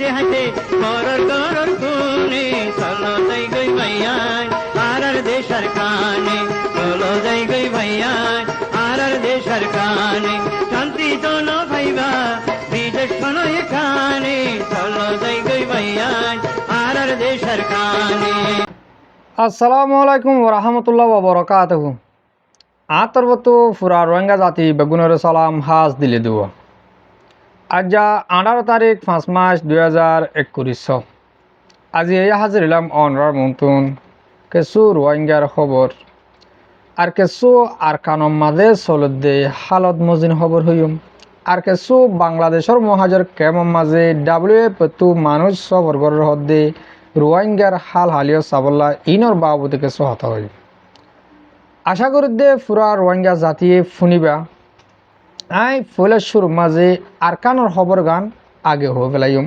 হাসি হাসি করর করর খুনে চলো যাই গই ভাইয়ান আর দেশের কানে চলো যাই গই ভাইয়ান আর দেশের কানে শান্তি জন ভাইবা বিদেশ শোনো এখানে চলো যাই গই ভাইয়ান আর দেশের কানে। আসসালামু আলাইকুম ওরহামতুল্লাহ ওবরাকাতুহু। আতরবতু ফুরা রোহিঙ্গা জাতি বেগুনের সালাম হাজ দিলে দেব। আজ 18 তারিখ 5 মাস 2021। আজি এই হাজির ইলাম অনরার মন্তুন কিছু রোহিঙ্গার খবর আর কিছু আর কানম মাঝে চলতে হালত মজিন খবর হইম আর কিছু বাংলাদেশের মহাজর কেমন মাঝে WF মানুষ সবর্গর হদ্দে রোহিঙ্গার হাল হালিও সাবল্লা ইনর বাবুতে কিছু হতা হয়। আশা করি দে পুরা রোহিঙ্গা জাতিয়ে শুনিবা। আই ফুলের সুর মাঝে আরকানোর খবর গান আগে হয়ে ফেলাইম।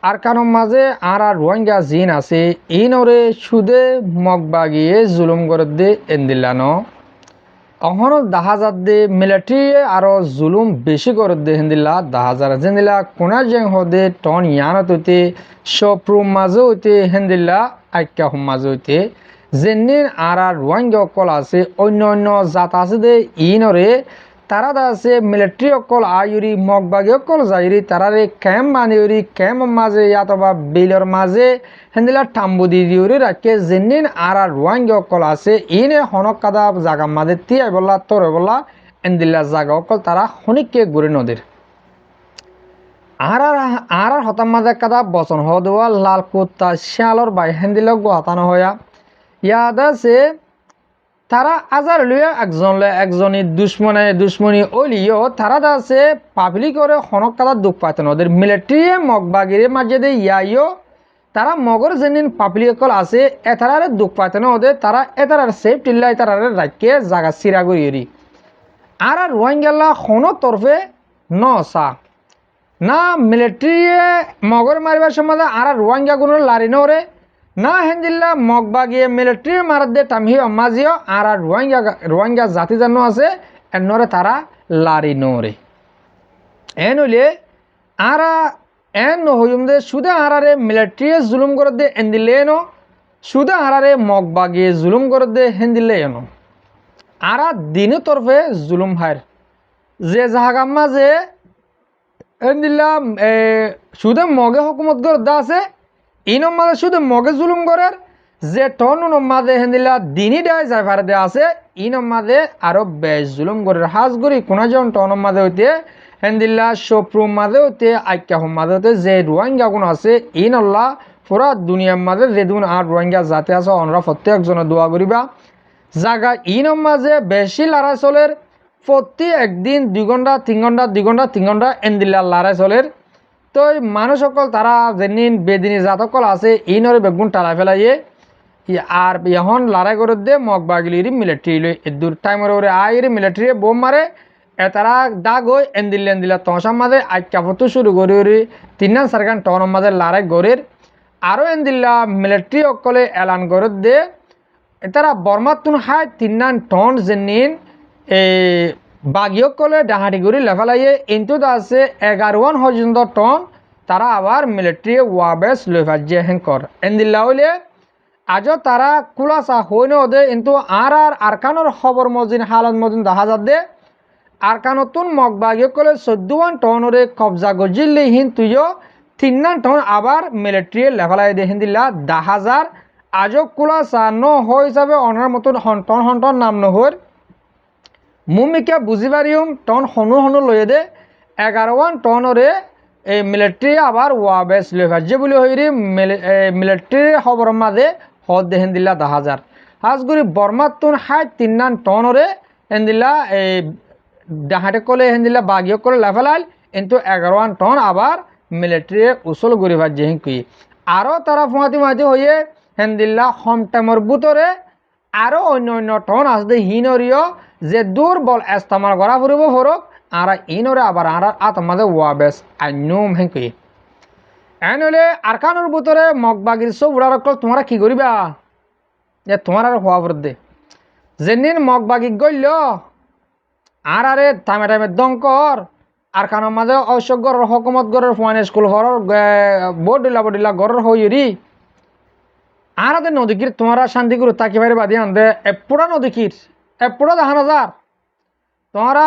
আরকানোর মাঝে আর রোহিঙ্গা জিন আছে ইনরে সুদে মগ বাগিয়ে জুলুম করে দে এন্দিল্লানো অহন দাহাজার দে মিলিটারি আরো জুলুম বেশি করে দে হেন্দিল্লা দাহাজার জেন্দিল্লা কোনা জেং হদে টন ইয়ানত হইতে সপ্রু মাঝে হইতে হেন্দিল্লা আইক্যা হুম মাঝে হইতে যেনিন আর রোহিঙ্গা অকল আছে অন্য অন্য জাত আছে দে ইনরে তারা আছে মিলিটারি অকল আয়ুরি মগবাগী অকল যাইরি তারারে ক্যাম্প বানিউরি ক্যাম্প মাঝে অথবা বিলর মাঝে হেন্দিলা টাম্বু দিউরি রাখে যেনিন আর রোহিঙ্গা অকল আছে ইনে হনক কাদা জাগা মাঝে তিয়াই বললা তোরে বললা এন্দিল্লা জাগা অকল তারা হনিককে ঘুরে নদীর আর হতাম মাঝে কাদা বচন হওয়া দেওয়া লাল কুত্তা শিয়ালর বাই হেন্দিলা গোহাতানো হইয়া ইয়াদ আছে তারা আজার লইয়া একজনই দুশ্মনী ওলিও তারা আছে পাবলিক করে হনক কাদা দুঃখ পাইতেন ওদের মিলিটারি মগবাগিরে মাঝে দিয়ে ইয়াইও তারা মগর যেদিন পাবলিক কল আছে এতারারে দুঃখ পাইতেন ওদের তারা এতারার সেফ টিল্লাই তারারে রাখিয়ে জাগা চিরা করি আর রোহিঙ্গাল্লা হনো তরফে নসা না মিলিটারি মগর মারিবার সময় আর রোহিঙ্গা গুলো লারি নরে না হেন্দিল্লা মগবাগিয়ে মিলিটারি মারাত দে টামিও মাঝিও আর রোহিঙ্গা জাতি জানো আছে এনরে তারা লারি নরে এন হইলে আর এন হইম দে সুদে আরারে মিলিটারি জুলুম করে দে এন্দিলে এনো সুদে আরারে মগবাগিয়ে জুলুম করে দে হেন্দিলে এনো আর দিন তরফে জুলুম হার যে জাহাগাম মাঝে এন্দিল্লা সুদে মগে হুকুমত করে দা আছে ইনম মাঝে শুধু মগে জুলুম করার যে টন মাঝে হেন্দিলা দিনই দেয় যায় ভারে দেওয়া আছে ইনম মাঝে আরো বেশ জুলুম করে হাজ করি কোনাজন টন মাঝে হইতে হেন্দিল্লা সপ্রু মাঝে হইতে আইক্যা হোম মাঝে হইতে যে রোহিঙ্গা গুণ আছে ইন আল্লাহ পুরা দুনিয়ার মাঝে যে দুন আর রোহিঙ্গা জাতি আছে অনরা প্রত্যেকজনে দোয়া করিবা জাগা ইনম মাঝে বেশি লড়াই চলের প্রতি একদিন 2 ঘন্টা 3 ঘন্টা এন্দিল্লা লড়াই চলের তো মানুষ সকল তারা যেদিন বেদিনী জাত সকল আছে ইনরে বেগুন টালা ফেলাইয়ে আর এখন লড়াই করে দে মগ বাগিলির মিলিটারি লই দূর টাইমের ওরে আইরে মিলিটারি বোম মারে তারা দাগ হয়ে এন্দিল্লা তসার মাঝে আইকাপতো শুরু করি 3-4 টনের মাঝে লড়াই গড়ের আরও এন্দিল্লা মিলিটারি সকলে এলান করে দে তারা বর্মাতুন হাই 3 টন যেদিন বাগিয়কলে ডাহাটি করে লেফালাইয়ে কিন্তু আছে 11 পর্যন্ত টন তারা আবার মিলিটারি ওয়াবেস লেফাজিয়ে হেঙ্কর এন্দিল্লা হইলে আজও তারা কুলাসা হইন ওদে কিন্তু আর আরকানোর খবর মজিন হালত মজিন দেখা যাত দে আরকানতুন মগ বাগিয়কলে 14 টনরে কবজা গজিলে হিন তুইও 3 টন আবার মিলিটারি লেফালাই দে হিন্দিল্লা 10,000 আজও কুলাসা ন হয় হিসাবে অনার মতন হন্টন নাম নহর মুমিকে বুঝি পারিম টন হনু লয়ে দে 11 টনরে এই মিলিটারি আবার ওয়াবেস লেভাজে বলে হইরি মিলিটারি খবর মাঝে হদ দে হেন্দিল্লা 10,000 হাজগুড়ি বর্মাতুন হাই 3 টনরে হেন্দিল্লা এই ডাহাটে কলে হেন্দিল্লা বাগিয়ে করে লেফেলাইল কিন্তু 11 টন আবার মিলিটারি উসল গড়ি ভাজে হিঁকি আরও তারা ফুঁয়াতি হইয়ে হেন্দিল্লা হম টাইমর বুতরে আরও অন্য টন আসতে হিনরিও যে দুর্বল এস্তামাল করা ফুরিব ফরক আর ইনরে আবার আর আতমাদে ওয়াবেস আইনুম হেঁকি এন হলে আরকানোর ভিতরে মগবাগির সব উড়া রকল তোমরা কি করিবা যে তোমার আর হওয়া দে যেদিন মগবাগি গইল আর আরে টাইমে দঙ্কর আর কারণ মাঝে অশোক গড়ের হকুমত গড়ের ফুয়ানি স্কুল ঘরের বডিলা গড়ের হইরি আর আদের নদীকির তোমারা শান্তিগুরু তাকি বাইরে বাদি আনদে এপুরা নদীকির এপুরা দেখানো যার তোমরা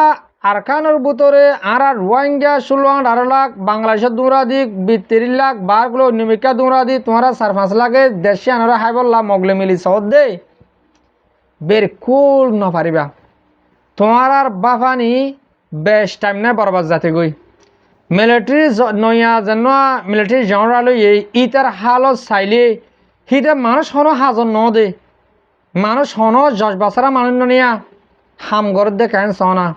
আরকানোর ভিতরে আর রোহিঙ্গা 16-18 লাখ বাংলাদেশের দুমরা দিক 30 লাখ বারগুলো নিমিকা দুমরা দি তোমরা 4-5 লাখে দেশে আনারা হাইবল্লা মগলে মিলি সহদ দে বের কুল নপারিবা তোমার আর বাফানি বেশ টাইম নাই বরবাদ যাতে গই মিলিটারি নয়া যেন মিলিটারি জেনারেল এই ইতার হালত চাইলে হিতে মানুষ হনো হাজন ন দে মানুষ হনো 10 বছরা মানুষ নিয়া হাম ঘর দে কেন সনা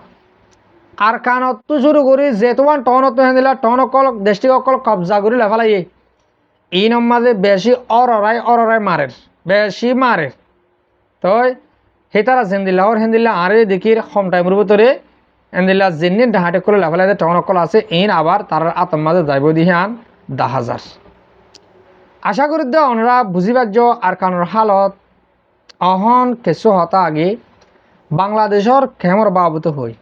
আর কানত তো শুরু করি যেতুয়ান টনত হেঁদিলা টন অকল দেশটি অকল কবজা করি লেফালাই এই নম্মাদে বেশি অররাই মারে বেশি মারে তই সেই তারা হেন্দিল্লা আরে দেখির কম টাইমের ভিতরে হেন্দিল্লা যেনি ডাহাটে করে লেফালাই টন অকল আছে ইন আবার তার আতমাদে যাইব দিয়ে আন 10,000 আশা করি দে অনরা বুঝিবার্য আর কানোর হালত অহন কিছু হতা আগে বাংলাদেশের খেমর বাবত হই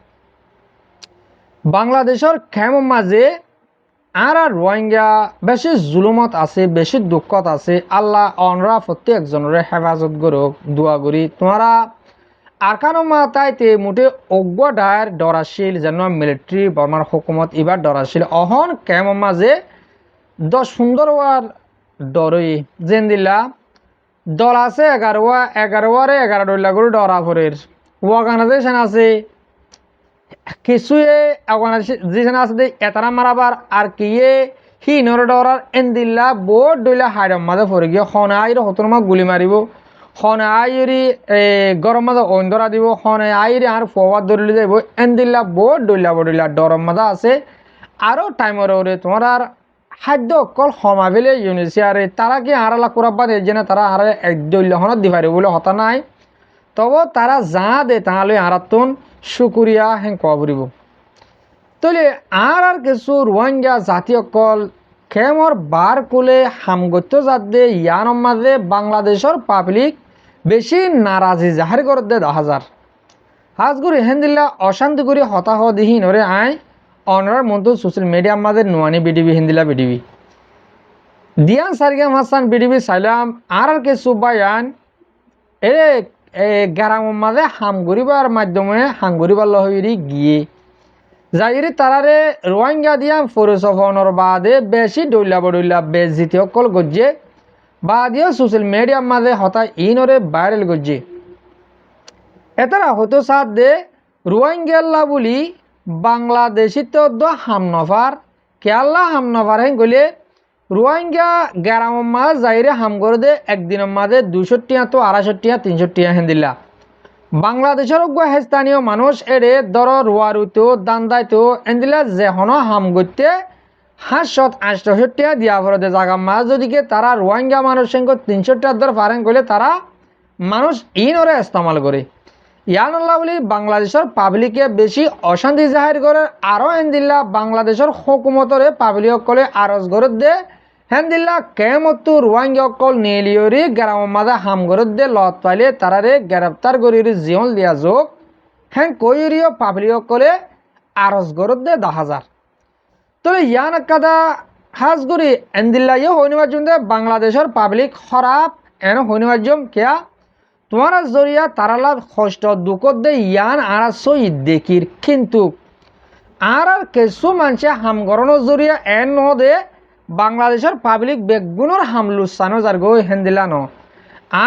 বাংলাদেশের খেমর মাঝে আর রোহিঙ্গা বেশি জুলুমত আছে বেশি দুঃখত আছে আল্লাহ অনরা প্রত্যেকজনের হেফাজত করুক দোয়া করি তোমরা আর কানো মাতাইতে মোটে অজ্ঞ ডায়ের ডরাশীল যেন মিলিটারি বর্মার হুকুমত এবার ডরাশীল অহন খেমর মাঝে 10-15 ওয়ার ডরই যেন দিলা দল আছে 11 ডলা করে ডরা ফরের অর্গানাইজেশন আছে কিছুয়ে অর্গানাইজেশন আছে এতারা মারাবার আর কিয়ে হি নর ডরার এন্দিল্লা বোর্ড ডইলা হাইরম মাঝে ফরে গিয়ে হনে আইর হতরমা গুলি মারিব হনে আইরি গরম মাঝে অন্ধরা দিব হনে আইরি আর ফরওয়ার্ড ধরলে যাইব এন্দিল্লা বোর্ড ডইলা ডরম মাঝে আছে আরও টাইমর ওরে তোমার আর খাদ্য অকল সমাবেলে ইউনিসিয়ারে তারা কি আড়ালা করাবাদ এই যে তারা আর এক দৈল্যখনত দিবারে বলে হতা নাই তবে তারা যা দে তাহলে আরাতুন শুকুরিয়া হেন কোয়া ফুরিব তলে আর কিছু রোহিঙ্গা জাতি অকল খেমর বার কোলে হামগত্য জাত দে ইয়ার মাঝে বাংলাদেশের পাবলিক বেশি নারাজি জাহার করে দে 10,000 হাজগুড়ি হেন্দিল্লা অশান্তি করে হতাহ দিহি নরে আয় অনরার মতো সোশ্যাল মিডিয়ার মাঝে নোয়ানি বিডিবি হিন্দিলা বিডিবি দিয়ান সারিগাম হাসান বিডিবি সাইলাম আর কিছু বায়ান গ্রামের মাঝে হাম গরিবার মাধ্যমে হাম গরিবার লহরি গিয়ে যাইরি তারারে রোহিঙ্গা দিয়াম ফরসফনের বাদে বেশি ডইলা বেজিতি অকল গজ্জে বাদিও সোশ্যাল মিডিয়ার মাঝে হতায় ইনরে ভাইরাল গজ্জে এতারা হতো সাথ দে রোহিঙ্গা বলি বাংলাদেশিত হামনফার কেয়াল্লা হামনফার হেন গলে রোহিঙ্গা গ্রামের মাঝে যাইরে হাম করে দে একদিনের মাঝে 200 টিয়া তো 250 টিয়া 300 টিয়া হেন দিলা বাংলাদেশের স্থানীয় মানুষ এড়ে দর রুয়ারুতেও দান্দাইতেও এন্দিলা যেহনো হাম করতে 700-800 টিয়া দিয়া পড়ে দে জায়গা মাঝ যদিকে তারা রোহিঙ্গা মানুষ সঙ্গে 300 টিয়ার দর ফারেন করলে তারা মানুষ ইনরে ইস্তেমাল করে ইয়ানুল্লাহ বলি বাংলাদেশের পাবলিকে বেশি অশান্তি জাহির করে আরও হেন্দিল্লা বাংলাদেশের হুকুমতরে পাবলিক কলে আরজ করে দে হেন্দিল্লা কেমতো রোহিঙ্গা অকল নিলিয়রি গ্রামের মাঝে হাম করে দে লত পাইলে তারারে গ্রেপ্তার করির জীবন দিয়া যোগ হ্যাঁ কইরিও পাবলিক কলে আরজ করে দে 10,000 তবে ইয়ান কাদা হাজগুড়ি এন্দিল্লা ইয়ে হইনিবাজম দে বাংলাদেশের পাবলিক খারাপ এন হইনিবাজম কেয়া তোমার জরিয়া তারালা কষ্ট দুঃখ দে ইয়ান আর সই দেখির কিন্তু আর কিছু মানুষে হাম গরণের জরিয়া এন ন দে বাংলাদেশের পাবলিক বেগুনের হামলুসানো যার গো হেন্দিলা ন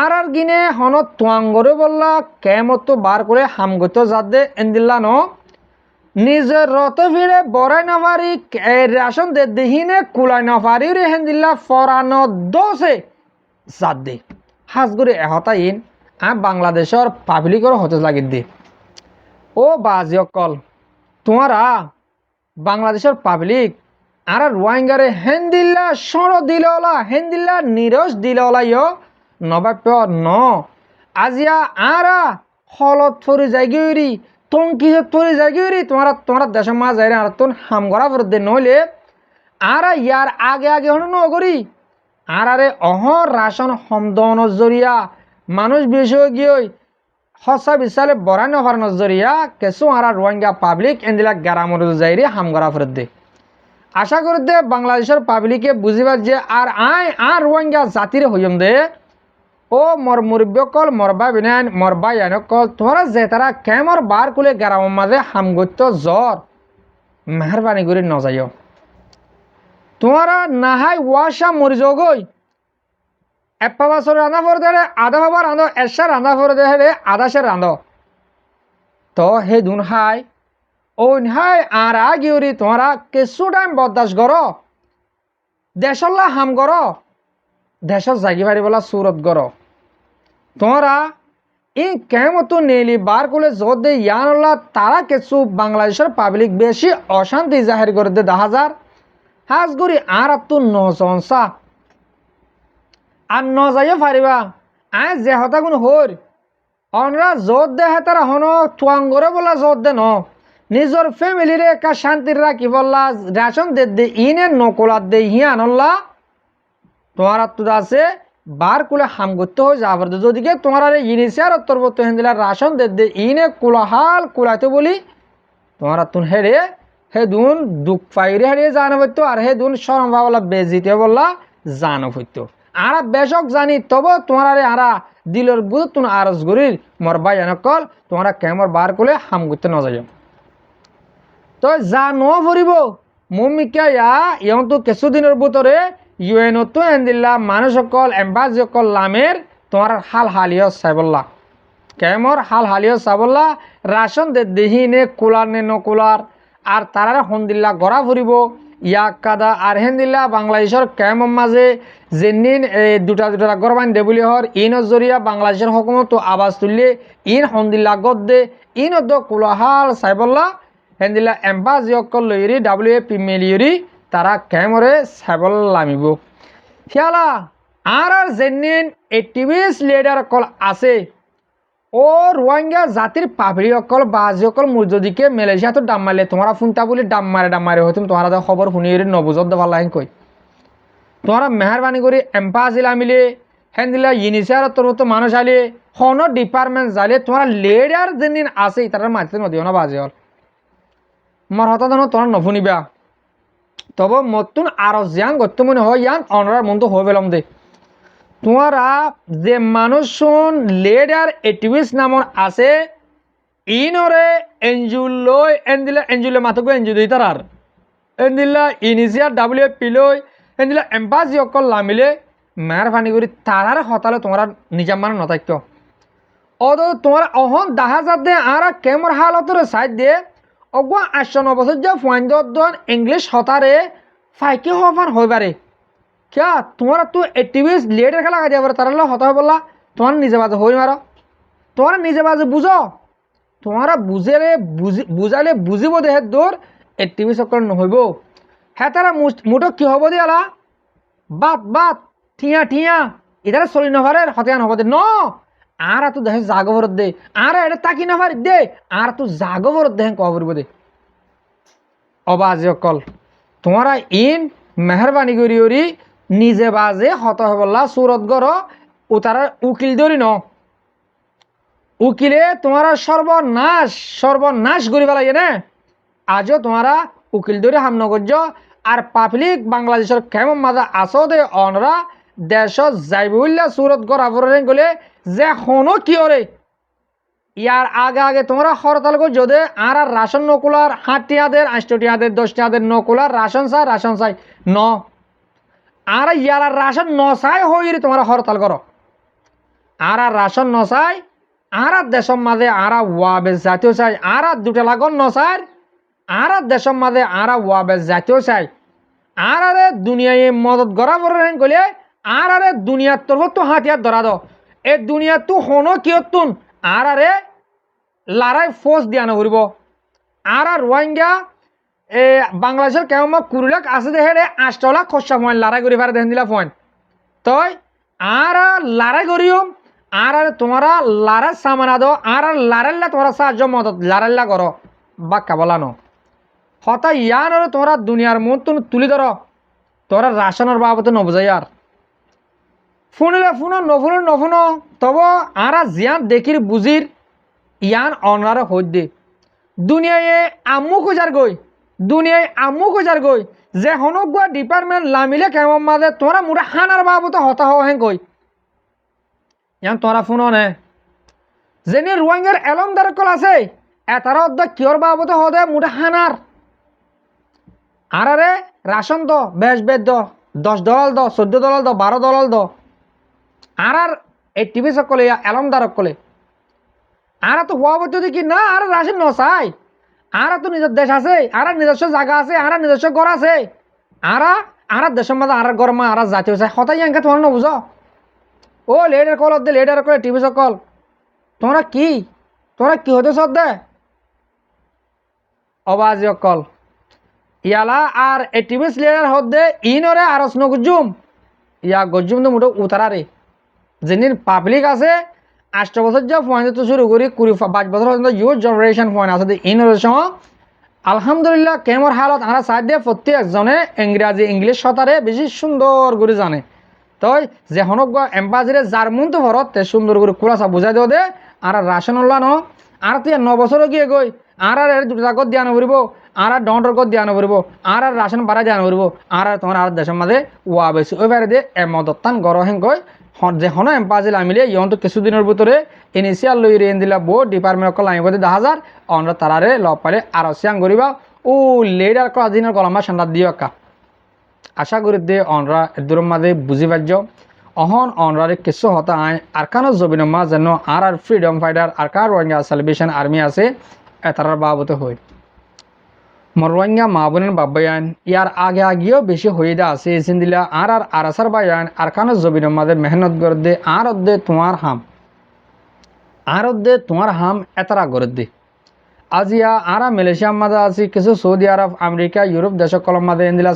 আর গিনে হন তোয়াঙ্গরে বললা কেমতো বার করে হামগত যাত দে এন্দিল্লা ন নিজের রত ভিড়ে বড়াই নাফারি রেশন দে দেহিনে কুলাই নাফারি রে হেন্দিল্লা ফরানো দোষে যাত দে হাজগুড়ি এহতাইন বাংলাদেশের পাবলিকর হতে লাগি দে ও বাজি অকল তোমারা বাংলাদেশের পাবলিক আর রোহিঙ্গারে হেন্দিল্লা সর দিলওলা হেন্দিল্লা নিরস দিলওলা ইয় নবাপ্য ন আজিয়া আরা হলত ফরি যাইগিরি টঙ্কিত ফরি যাইগিরি তোমারা দেশের মা যাই আর তোন হাম গড়া ফর দে নইলে আর ইয়ার আগে হন নগরি আর আরে অহর রাশন সমদনের জরিয়া মানুষ বেশি গিয়ে হসা বিশালে বরাই নভার নজরিয়া কেসু আরা রোহিঙ্গা পাবলিক এন্দিলা গ্রামর যাইরি হামগরা ফেরত দে আশা করি দে বাংলাদেশের পাবলিকে বুঝিবার যে আর রোহিঙ্গা জাতির হইম দে ও মর মুরব্বকল মরবা বিনান মরবা ইয়ানকল তোমরা যে তারা কেমর বার কুলে গ্রামের মাঝে হামগত্য জ্বর মেহরবানি করে ন যাইও তোমরা নাহাই ওয়াশা মরি যোগই এপ্পা বাসর রান্ধা ফর দে আধা বাবা রান্ধো এসা রান্ধা ফর দে আধা সে রান্ধো তো হে দুন হাই ও হাই আর আগিউরি তোমরা কিছু টাইম বরদাস্ত করো দেশল্লা হাম করো দেশত জাগি পারি বলা সুরত করো তোমরা ই কেমতো নেলি বার করলে জোর দে ইয়ানল্লা তারা কিছু বাংলাদেশের পাবলিক বেশি অশান্তি জাহির করে দে 10,000 হাজগুড়ি আর তো নজনসা আর ন যাইও পারিবা আয় যে হতাগুন হর অনরা জোর দে হে তারা হন তুয়াঙ্গরে বলা জোর দে ন নিজের ফ্যামিলিরে একা শান্তির রাখি বললা রেশন দে ইনে নকলার দে হিয়ানল্লা তোমার তো আছে বার কুলে হাম করতে হয়ে যাবার যদিকে তোমার ইনিশিয়ার উত্তরবর্তী হেন্দিলা রাশন দে ইনে কুলাহাল কুলাইতে বলি তোমার তুন হেরে হে দুন দুঃখ পাইরে হেরিয়ে জানো হইতো আর হে দুন সরম ভাবলা বেজিতে বললা জানো হইতো আর বেশক জানি তবে তোমার আরা দিলর বুধ তুমি আরজ গরির মর ভাই এনকল তোমরা কেমর বার কুলে হাম করতে ন যাই তো যা ন ভরিব মমিকা ইয়ং তো কিছুদিনের ভিতরে ইউএনও তো এন্দিল্লা মানুষ সকল এম্বাসি সকল লামের তোমার হাল হালিয় চাইবল্লা কেমর হাল হালিয় চাবল্লা রাশন দে দেহিনে কুলার নে নকুলার আর তারারে হন্দিল্লা গড়া ফুরিব ইয়াক কাদা আর হেন্দিল্লা বাংলাদেশের কেমর মাঝে যেনিন দুটা গরবান দে বুলি হর ইনৰ জরিয়া বাংলাদেশের হকুমত আবাজ তুললে ইন হন্দিল্লা গদ দে ইন কুলাহাল চাইবল্লা হেন্দিল্লা এম্বাসি সকল লইরি WFP মেলিয়রি তারা কেমরে সাবল লামিব ফিয়ালা আর যেনিন এক্টিভিস্ট লিডার অকল আছে ও রোহিঙ্গা জাতির পাবলি অকল বাজি অকল মুরজদিকে মালয়েশিয়া তো ডাম মারলে তোমরা ফোনটা বলি ডাম মারে হইতুম তোমরা খবর শুনি নবুজত দেওয়ার লাইন কই তোমরা মেহরবানি করে এম্পাসি লামিলে হেন্দিলা ইনিশিয়ার তোর মানুষ আলে হন ডিপার্টমেন্ট যালে তোমরা লিডার যেনিন আছে তারা মাঝে নদীও না বাজি হল মর হতা তোমরা নফুনিবা তবে মতুন আরো জিয়ান গত্য মনে হয় ইয়ান অনরার মন তো হয়ে পেলাম দে তোমারা যে মানুষ লেডার এটিভিস নামর আছে ইনরে এনজুল লই এনদিলা এনজুলে মাথকো এনজু দিই তার এনদিলা ইনিশিয়ার WFP লই এনদিলা এম্বাসি অকল লামিলে মেহরবানি করে তারার হতালে তোমরা নিজা মান নথাক্য অদ তোমরা অহন 10,000 দে আর কেমর হালতরে সাইড দিয়ে অগুয়া 8-9 বছর যে ফাইন ইংলিশ হতারে ফাইকে হওয়ার হইবারে क्या तुम्हारा तो एक्टिविस्ट लेटर খেলা কাজে আবার তারা হতা হয় বললা তোমার নিজে বাজে হই মারো তোমার নিজে বাজে বুঝো তোমারা বুঝালে বুঝিব দেহে দূর एक्टिविस्ट সকল নহইব হ্যাঁ তারা মুঠো কি হব দিয়ালা বাত ঠিয়া ইধারে চলি নভারে হতিয়ান হব দে ন আর তো দেহে জাগবরত দে আর এটা তাকি নভার দে আর তো জাগবরত দেহে কবরিব দে অবাজে অকল তোমারা ইন মেহরবানি করি নিজে বাজে হত হবল্লা সুরত গর ও তারা উকিল ধরি ন উকিলে তোমারা সর্বনাশ করি পেলাই না আজও তোমারা উকিল ধরে হাম নগর্য আর পাবলিক বাংলাদেশের কেমন মাজা আসো দে অনরা দেশ যাইব সুরত গড়া পড়ে গলে যে হনো কি ওরে ইয়ার আগে তোমরা হরতাল কর যদি আর রাশন নকুলার 8 টিয়াদের 8 টিয়াদের 10 টিয়াদের নকুলার রাশন চাই ন আর ইয়ার রাশন নসাই হই তোমরা হরতাল করো আর রাশন নসাই আর দেশের মাঝে আর ওয়াবে জাতীয় চাই আর দুটা লাগন নসাই আর দেশের মাঝে আর ওয়াবে জাতীয় চাই আর দুনিয়ায় মদত গড়া পড়ে গলে আর দুনিয়ার তোর তো হাতিয়ার ধরা দ এ দুনিয়া তো হনো কিয়তুন আর লারাই ফোর্স দিয়া নকরিব আর রোহিঙ্গা বাংলাদেশের কেমন কুড়ি আছে যে হেরে 8 লাখ খরচা পয়েন্ট লড়াই করি পারে দেখেন দিলা পয়েন্ট তই আর লড়াই করিও আর তোমরা লড়াই সামানা দো আর লড়াইলা তোমরা সাহায্য মদত লড়াইলা করো বাক্কা বলানো হতা ইয়ান তোমরা দুনিয়ার মন তুমি তুলি ধরো তোমরা রাশনের বাবদ নবুঝাই আর শুনিলে শুনো নফুনো তব আর জিয়ান দেখির বুঝির ইয়ান অনারে হইদে দুনিয়ায় আম্মু খুঁজার গই যে হনুক গোয়া ডিপার্টমেন্ট লামিলে কেমন মাঝে তোরা মোটা হানার বাবুতে হতা হওয়া হেন কই ইয়ান তোরা ফোন নে যেনি রোহিঙ্গার এলম দারকল আছে এতার অর্ধেক কিয়র বাবুতে হদে মোটা হানার আরে রাশন দ বেশ বেদ দ 10 ডলার দ 14 ডলার দ 12 ডলার দ আর এই টিভি সকলে এলম দারকলে আর তো হওয়া বলতে কি না আর রাশন নসাই আর তো নিজের দেশ আছে আর নিজস্ব জায়গা আছে আর নিজস্ব ঘর আছে আর দেশের মধ্যে আর ঘর মা আর জাতীয় আছে হতাই এঙ্কে তোমার না বুঝো ও লেডার কল দে লেডার করে টিভি সকল তোমরা কি হতে সদ দে অবাজ কল ইয়ালা আর এ টিভি লেডার হদে ইনরে আর গজুম ইয়া গজুম তো মোটো উতারারে যেদিন পাবলিক আছে 8 বছর যা ফোন তো শুরু করি 22 বছর পর্যন্ত ইউথ জেনারেশন ফোন আছে ইনোভেশন আলহামদুলিল্লাহ কেমর হালত আমরা সাইড প্রত্যেকজনে ইংরাজি ইংলিশ সতারে বেশি সুন্দর করে জানে তই যে হনক এম্বাসিরে যার মন তো ভরত তে সুন্দর করে খোলাসা বুঝাই দেও দে আর রাশন উল্লা ন আর তুই 9 বছর গিয়ে গই আর দুটা জাগত দিয়া নবরিব আর ডন্টর গত দিয়া নবরিব আর রাশন বাড়া দিয়া নবরিব আর তোমার আর দেশের মাঝে ওয়া বেশি ওই বাইরে দে এমদত্তান গর হেন কই যে হন এম্পাজিল আমিলে ইয়ন তো কিছুদিনের ভিতরে ইনিশিয়াল লই রেন দিলা বো ডিপার্টমেন্ট কল আইব 10,000 অনরা তারারে ল পালে আর সিয়াং করিবা ও লেডার কল দিনের কলমা সান্ডা দিও কা আশা করি দে অনরা এদুর মাঝে বুঝি পাজ্য অহন অনরারে কিছু হতা আই আরকানো জবিনমা যেন আর freedom fighter Arakan Rohingya salvation army আছে এতারার বাবতে হই মরওয়াঙ্গা মাহবুনের বাবায়ান ইয়ার আগে আগেও বেশি হইদা আছে এসিন দিলা আর আরাসার বায়ান আরকানো জবিনের মাঝে মেহনত করে দে আর অদ্দে তোমার হাম এতারা করে দে আজিয়া আরা মালয়েশিয়ার মাঝে আছি কিছু সৌদি আরব আমেরিকা ইউরোপ দেশ কলম মাঝে এদিলা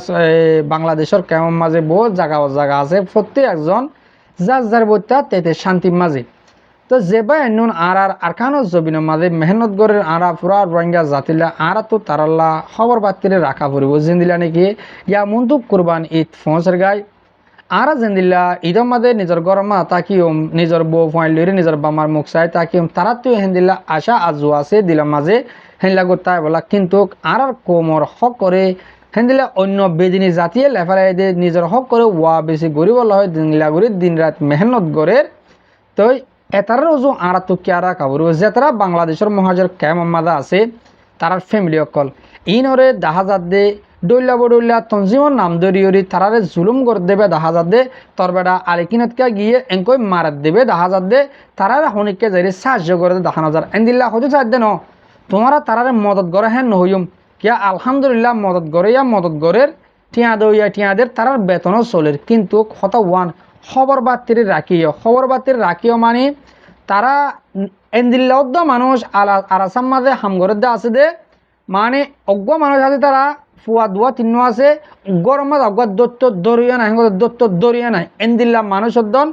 বাংলাদেশের কেমন মাঝে বহু জায়গা আছে প্রত্যেক একজন যার বইটা তেতে শান্তির মাঝে তো যেবা এনুন আরকানো জবিনের মাঝে মেহনত করে পুরা রোহিঙ্গা জাতিলা তো তারাল্লা খবর বাতিরে রাখা পড়ব জিন্দিলা নাকি ইয়া মন্তব্য করবান ঈদ ফসের গাই জিন্দিলা ঈদের মাঝে নিজের গরমা তাকিম নিজের বউ ফাইল লইরে নিজের বামার মুখ চাই তাকিম তারা তো হেন্দিলা আশা আজু আছে দিলাম মাঝে হেনলা তাই বলা কিন্তু কোমর হক করে হেন্দিলা অন্য বেদিনী জাতিয়ে লেফারাই দিয়ে নিজের হক করে ওয়া বেশি গরিব হয় দিনলা গরি দিন রাত মেহনত করে তো এতার ওজু তো কিয়ারা কাবর যে তারা বাংলাদেশের মহাজের ক্যামাদা আছে তার ফ্যামিলি অকল ইনরে দাহাজাত দে ডইলা তঞ্জিমর নাম দরিয়রি তারারে জুলুম করে দেবে দাহাজাত দে তোর বেটা আলিকিনতকে গিয়ে এঙ্কই মারাত দেবে দাহাজাত দে তারারে হনিককে যাই সাহায্য করে দেখান হাজার এন্দিল্লা হয়তো চাই দে ন তোমারা তারারে মদত করে হ্যাঁ নহইম কিয়া আলহামদুলিল্লাহ মদত গরের টিয়াদের তারার বেতনও চলের কিন্তু হতা ওয়ান খবর বাতির রাখিও মানে তারা এন্দিল্লাউদ্দ মানুষ আরাসাম মাঝে হামগরের দে আছে দে মানে অজ্ঞ মানুষ আছে তারা ফুয়া দুয়া তিন্ন আছে গরম মাঝে অজ্ঞ দত্ত দরিয়া নাই দত্ত দরিয়া নাই এন্দিল্লা মানুষ উদ্দন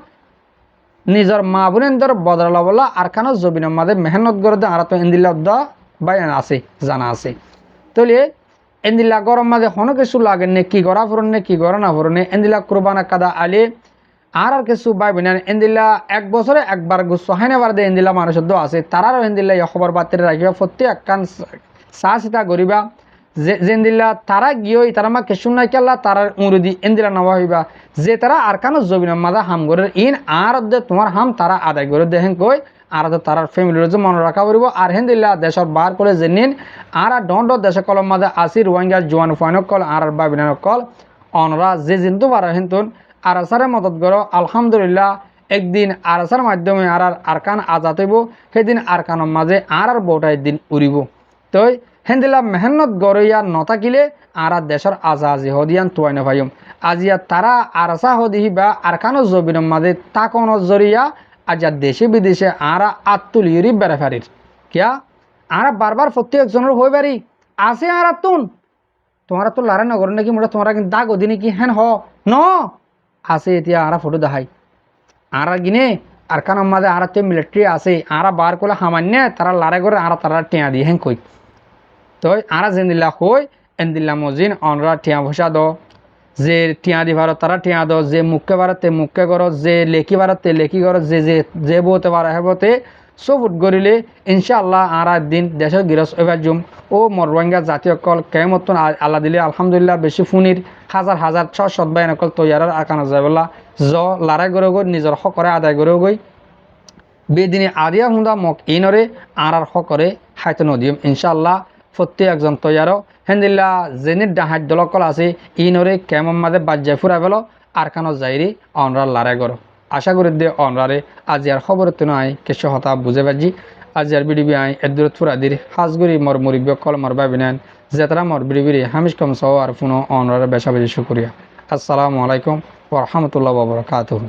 নিজের মা বোনের বদলা বলা আর কানো জবিনের মাঝে মেহনত করে দে আর তো এন্দিল্লাউদ্দ বায়ান আছে জানা আছে তলিয়ে এন্দিল্লা গরম মাঝে হনো কিছু লাগে নে কি গড়া ফুরনে কি গড়া না ফুরনে এন্দিল্লা কুরবানা কাদা আলে আর কিছু বাই বিনা এন্দিল্লা 1 বছরে একবার গুছো হাইনাবার দে এন্দিল্লা মানুষের দো আছে তারারও এন্দিল্লা খবর বাতিরে রাখিবা প্রত্যেক কান চা চিতা করিবা যেন্দিল্লা তারা গিয়ে তারা মা কেসুন নাই কেল্লা তারা উড়ি এন্দিল্লা নবা হইবা যে তারা আর কানো জবিনের মাঝে হাম করে ইন আর দে তোমার হাম তারা আদায় করে দেখেন কই আর তারার ফ্যামিলির যে মনে রাখা পড়ব আর হেন্দিল্লা দেশের বার করে যে নিন আর দণ্ড দেশে কলম মাঝে আসি রোহিঙ্গা জোয়ান ফাইনক কল আর বাবিনানক কল অনরা যে জিন্তু পারা হেন্তুন আরাসারে মদত করো আলহামদুলিল্লাহ একদিন আরাসার মাধ্যমে আরকান আজাদ হইব সেদিন আরকানের মাঝে আর বউটা একদিন উড়িব তো হেন্দিলা মেহনত গড়ইয়া নথাকিলে আর দেশের আজাজি হদিয়ান তুয়াই নভাইম আজিয়া তারা আরাসা হদিহি বা আরকানো জবিনের মাঝে তাকন জরিয়া আজিয়া দেশে বিদেশে আর আত্মুলিয়রি বেড়াফারির কিয়া আর বারবার প্রত্যেকজনের হয়ে পারি আছে আর তুন তোমরা তো লারা নগর নাকি মোটা তোমরা কিন্তু দাগ ওদিনে কি হ্যান ন আছে এতিয়া আর ফটো দেখাই আর গিনে আর কান মাঝে আর তো মিলিটারি আছে আর বার করলে সামান্য তারা লারে করে আর তারা টিয়া দিয়ে হ্যাঁ কই তো আর যেদিল্লা হই এন্দিল্লা মজিন অনরা টিয়া ভসা দ যে টিয়া দি ভারত তারা টিয়া দ যে মুখে ভারত তে মুখে গর যে লেখি ভারত তে লেখি গর যে বতে পারে হেবতে সবুত গরিলে ইনশাআল্লাহ আর দিন দেশের গিরস এবাজুম ও মর রোহিঙ্গা জাতীয় কল কেমতন আল্লাহ দিলে আলহামদুলিল্লাহ বেশি ফুনির হাজার হাজার ছ সদবাইন অকল তৈয়ারের আকানা যাবলা জ লারাই গড়ে গই নিজের হকরে আদায় গড়ে গই বেদিনী আদিয়া হুন্দা মক ইনরে আর হকরে হাইতে নদীম ইনশাআল্লাহ প্রত্যেক একজন তৈয়ারও হেন্দিল্লা জেনির ডাহাত দলকল আছে ইনরে কেমন মাদে বাজ্যায় ফুরা পেল আর কানো যাইরি অনরার লারাই গড় আশা করি দিয়ে অনরারে আজি আর খবর তো নয় কিছু হতা বুঝে বাজি আজি আর বিডিবি আই এদুরত ফুরাদির হাজগুড়ি মর মুরিব্য কল মর বাবিনেন জেতরা মর বিডিবিরি হামিশ কম সহ আর পুনঃ অনরারে বেশা বেশি শুক্রিয়া আসসালামু আলাইকুম ওয়া রাহমাতুল্লাহি ওয়া বারাকাতুহু।